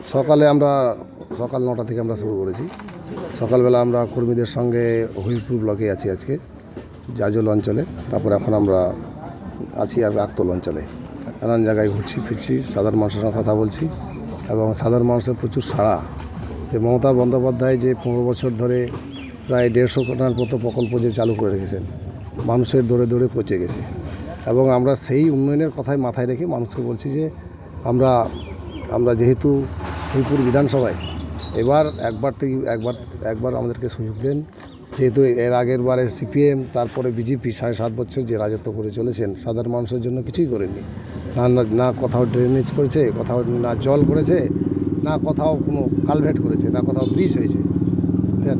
সকাল 9টা থেকে আমরা শুরু করেছি। সকালবেলা আমরা কর্মীদের সঙ্গে হরিপুর ব্লকে আছি আজকে জাজল অঞ্চলে, তারপর এখন আমরা আছি আর রাক্তল অঞ্চলে। নানান জায়গায় ঘুরছি ফিরছি, সাধারণ মানুষের সঙ্গে কথা বলছি এবং সাধারণ মানুষের প্রচুর সাড়া। যে মমতা বন্দ্যোপাধ্যায় যে 15 বছর ধরে প্রায় 150 কোটির মতো প্রকল্প যে চালু করে রেখেছেন, মানুষের দৌড়ে দৌড়ে পৌঁছে গেছে এবং আমরা সেই উন্নয়নের কথাই মাথায় রেখে মানুষকে বলছি যে আমরা যেহেতু হরিপুর বিধানসভায় এবার একবার আমাদেরকে সুযোগ দেন। যেহেতু এর আগের বারে সিপিএম, তারপরে বিজেপি 7.5 বছর যে রাজত্ব করে চলেছেন, সাধারণ মানুষের জন্য কিছুই করেননি। না কোথাও ড্রেনেজ করেছে, কোথাও না জল করেছে, না কোথাও কোনো কালভেট করেছে, না কোথাও ব্রিজ হয়েছে।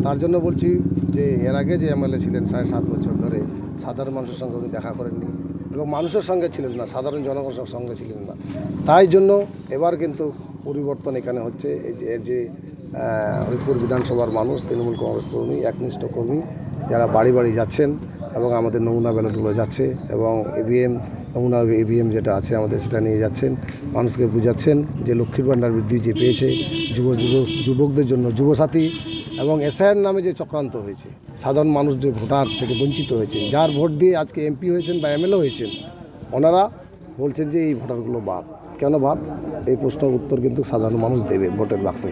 তার জন্য বলছি যে এর আগে যে এমএলএ ছিলেন 7.5 বছর ধরে, সাধারণ মানুষের সঙ্গে উনি দেখা করেননি এবং মানুষের সঙ্গে ছিলেন না, সাধারণ জনগণের সঙ্গে ছিলেন না। তাই জন্য এবার কিন্তু পরিবর্তন এখানে হচ্ছে। এর যে হরিপুর বিধানসভার মানুষ, তৃণমূল কংগ্রেস কর্মী, একনিষ্ঠ কর্মী, যারা বাড়ি বাড়ি যাচ্ছেন এবং আমাদের নমুনা ব্যালটগুলো যাচ্ছে এবং নমুনা ইভিএম যেটা আছে আমাদের সেটা নিয়ে যাচ্ছেন, মানুষকে বুঝাচ্ছেন যে লক্ষ্মীর ভাণ্ডার বৃদ্ধি যে পেয়েছে, যুবকদের জন্য যুবসাথী এবং এসআইআর নামে যে চক্রান্ত হয়েছে, সাধারণ মানুষ যে ভোটার থেকে বঞ্চিত হয়েছে, যার ভোট দিয়ে আজকে এমপি হয়েছেন বা এমএলএ হয়েছেন, ওনারা বলছেন যে এই ভোটারগুলো বাদ। কেন বাদ? এই প্রশ্নের উত্তর কিন্তু সাধারণ মানুষ দেবে ভোটের বাক্সে।